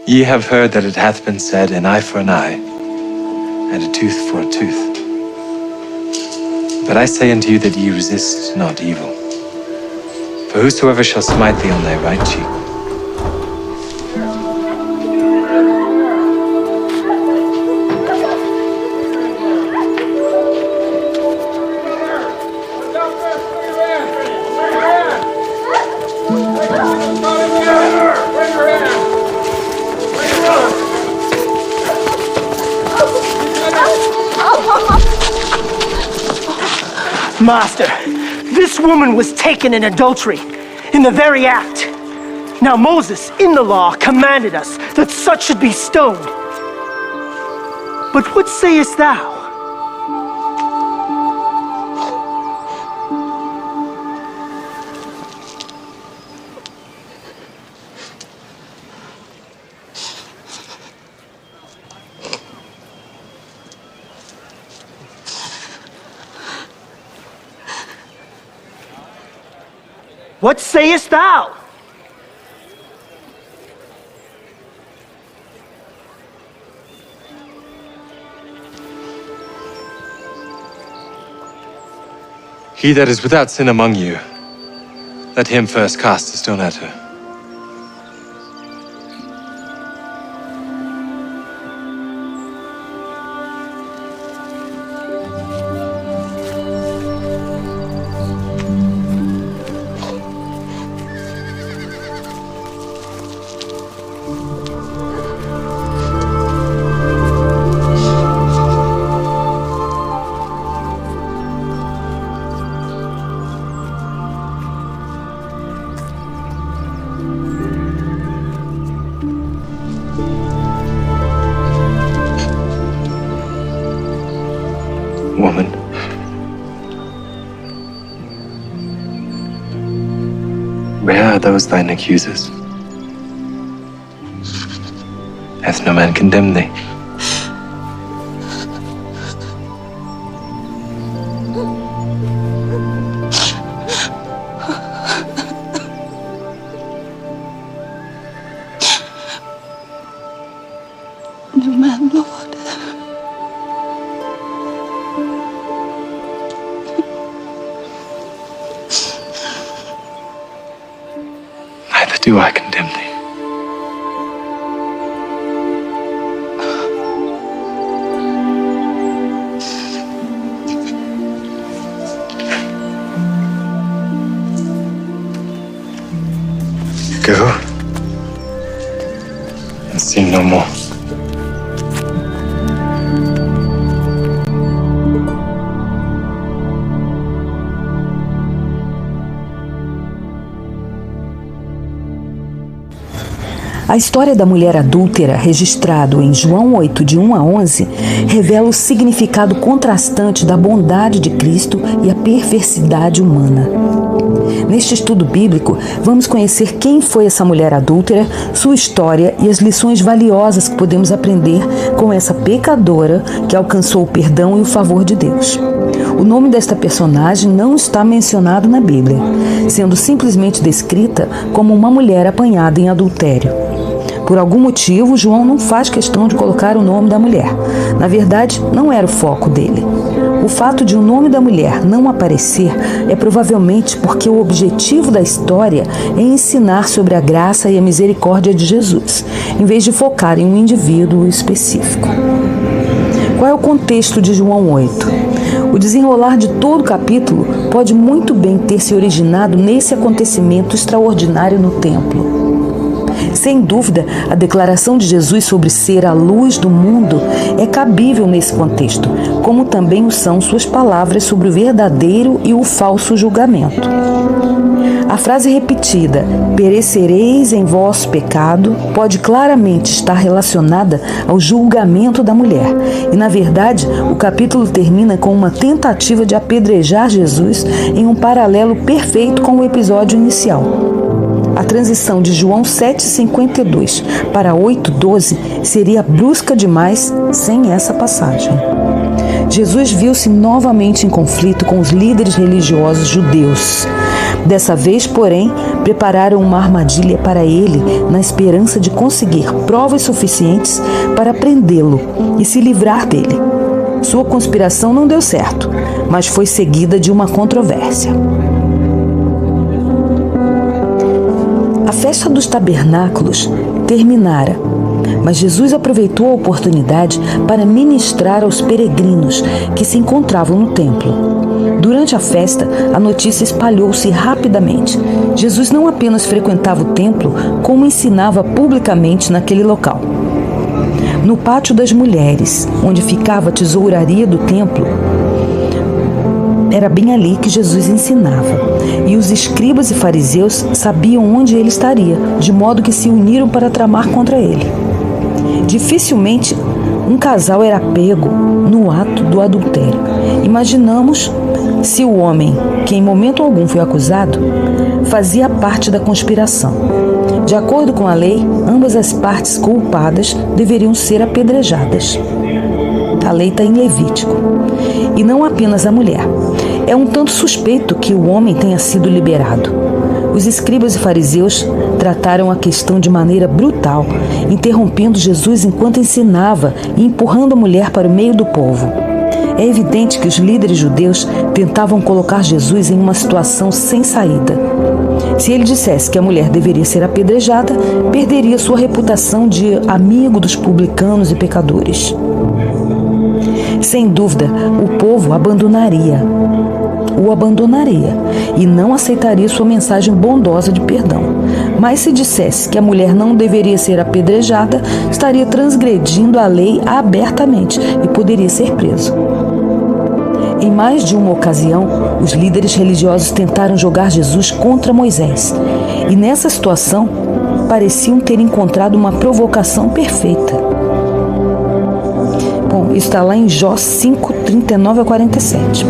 Ye have heard that it hath been said, an eye for an eye, and a tooth for a tooth. But I say unto you that ye resist not evil. For whosoever shall smite thee on thy right cheek, Master, this woman was taken in adultery, in the very act. Now Moses, in the law, commanded us that such should be stoned. But what sayest thou? What sayest thou? he that is without sin among you, let him first cast a stone at her. Woman, where are those thine accusers? Hath no man condemned thee? No man, Lord. Neither do I condemn thee. Go and sin no more. A história da mulher adúltera, registrado em João 8, de 1 a 11, revela o significado contrastante da bondade de Cristo e a perversidade humana. Neste estudo bíblico, vamos conhecer quem foi essa mulher adúltera, sua história e as lições valiosas que podemos aprender com essa pecadora que alcançou o perdão e o favor de Deus. O nome desta personagem não está mencionado na Bíblia, sendo simplesmente descrita como uma mulher apanhada em adultério. Por algum motivo, João não faz questão de colocar o nome da mulher. Na verdade, não era o foco dele. O fato de o nome da mulher não aparecer é provavelmente porque o objetivo da história é ensinar sobre a graça e a misericórdia de Jesus, em vez de focar em um indivíduo específico. Qual é o contexto de João 8? O desenrolar de todo o capítulo pode muito bem ter se originado nesse acontecimento extraordinário no templo. Sem dúvida, a declaração de Jesus sobre ser a luz do mundo é cabível nesse contexto, como também o são suas palavras sobre o verdadeiro e o falso julgamento. A frase repetida, perecereis em vosso pecado, pode claramente estar relacionada ao julgamento da mulher. E, na verdade, o capítulo termina com uma tentativa de apedrejar Jesus em um paralelo perfeito com o episódio inicial. A transição de João 7,52 para 8,12 seria brusca demais sem essa passagem. Jesus viu-se novamente em conflito com os líderes religiosos judeus. Dessa vez, porém, prepararam uma armadilha para ele na esperança de conseguir provas suficientes para prendê-lo e se livrar dele. Sua conspiração não deu certo, mas foi seguida de uma controvérsia. A festa dos tabernáculos terminara, mas Jesus aproveitou a oportunidade para ministrar aos peregrinos que se encontravam no templo. Durante a festa, a notícia espalhou-se rapidamente. Jesus não apenas frequentava o templo, como ensinava publicamente naquele local. No pátio das mulheres, onde ficava a tesouraria do templo, era bem ali que Jesus ensinava. E os escribas e fariseus sabiam onde ele estaria, de modo que se uniram para tramar contra ele. Dificilmente um casal era pego no ato do adultério. Imaginamos se o homem, que em momento algum foi acusado, fazia parte da conspiração. De acordo com a lei, ambas as partes culpadas deveriam ser apedrejadas. A lei está em Levítico. E não apenas a mulher. É um tanto suspeito que o homem tenha sido liberado. Os escribas e fariseus trataram a questão de maneira brutal, interrompendo Jesus enquanto ensinava e empurrando a mulher para o meio do povo. É evidente que os líderes judeus tentavam colocar Jesus em uma situação sem saída. Se ele dissesse que a mulher deveria ser apedrejada, perderia sua reputação de amigo dos publicanos e pecadores. Sem dúvida, o povo o abandonaria e não aceitaria sua mensagem bondosa de perdão. Mas se dissesse que a mulher não deveria ser apedrejada, estaria transgredindo a lei abertamente e poderia ser preso. Em mais de uma ocasião, os líderes religiosos tentaram jogar Jesus contra Moisés. E nessa situação, pareciam ter encontrado uma provocação perfeita. Bom, isso está lá em Jó 5, 39 a 47.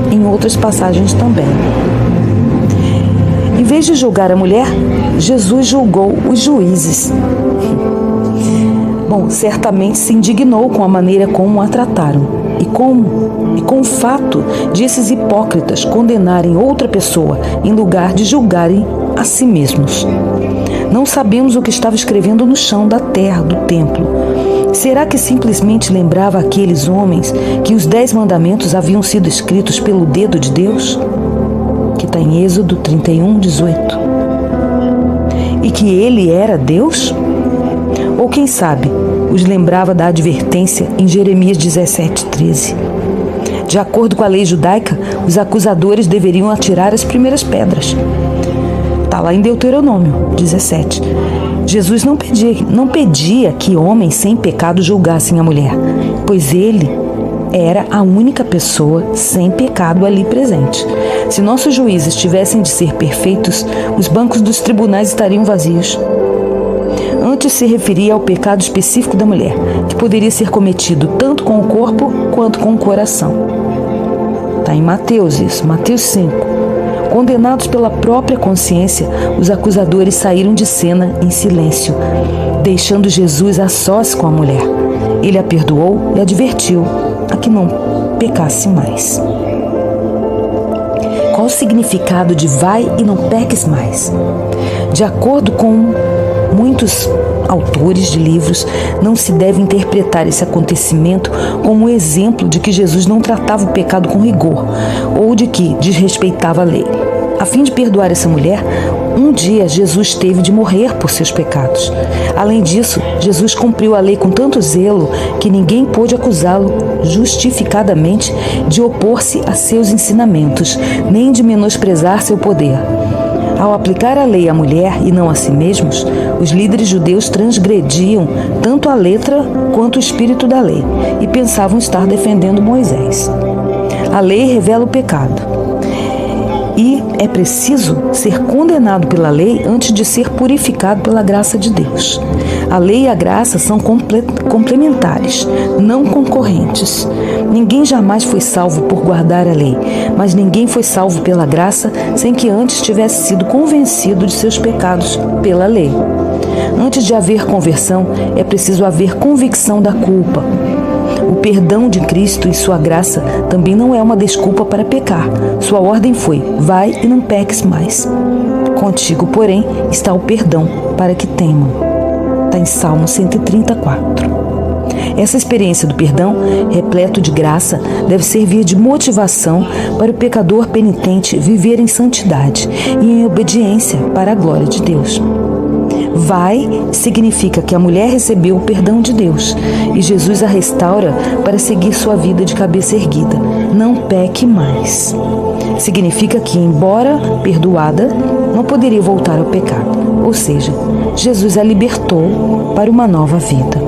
Em outras passagens também. Em vez de julgar a mulher, Jesus julgou os juízes. Bom, certamente se indignou com a maneira como a trataram. E com o fato de esses hipócritas condenarem outra pessoa em lugar de julgarem a si mesmos. Não sabemos o que estava escrevendo no chão da terra do templo. Será que simplesmente lembrava aqueles homens que os 10 mandamentos haviam sido escritos pelo dedo de Deus? Que está em Êxodo 31, 18. E que ele era Deus? Ou quem sabe, os lembrava da advertência em Jeremias 17, 13. De acordo com a lei judaica, os acusadores deveriam atirar as primeiras pedras. Está lá em Deuteronômio 17. Jesus não pedia que homens sem pecado julgassem a mulher, pois ele era a única pessoa sem pecado ali presente. Se nossos juízes tivessem de ser perfeitos, os bancos dos tribunais estariam vazios. Antes se referia ao pecado específico da mulher, que poderia ser cometido tanto com o corpo quanto com o coração. Está em Mateus isso, Mateus 5. Condenados pela própria consciência, os acusadores saíram de cena em silêncio, deixando Jesus a sós com a mulher. Ele a perdoou e advertiu a que não pecasse mais. Qual o significado de vai e não peques mais? De acordo com muitos autores de livros, não se deve interpretar esse acontecimento como um exemplo de que Jesus não tratava o pecado com rigor ou de que desrespeitava a lei. A fim de perdoar essa mulher, um dia Jesus teve de morrer por seus pecados. Além disso, Jesus cumpriu a lei com tanto zelo que ninguém pôde acusá-lo justificadamente de opor-se a seus ensinamentos, nem de menosprezar seu poder. Ao aplicar a lei à mulher e não a si mesmos, os líderes judeus transgrediam tanto a letra quanto o espírito da lei e pensavam estar defendendo Moisés. A lei revela o pecado e é preciso ser condenado pela lei antes de ser purificado pela graça de Deus. A lei e a graça são complementares, não concorrentes. Ninguém jamais foi salvo por guardar a lei, mas ninguém foi salvo pela graça sem que antes tivesse sido convencido de seus pecados pela lei. Antes de haver conversão, é preciso haver convicção da culpa. O perdão de Cristo e sua graça também não é uma desculpa para pecar. Sua ordem foi: vai e não peques mais. Contigo, porém, está o perdão para que temam. Está em Salmo 134. Essa experiência do perdão, repleto de graça, deve servir de motivação para o pecador penitente viver em santidade e em obediência para a glória de Deus. Vai significa que a mulher recebeu o perdão de Deus e Jesus a restaura para seguir sua vida de cabeça erguida. Não peque mais. Significa que, embora perdoada, não poderia voltar ao pecado. Ou seja, Jesus a libertou para uma nova vida.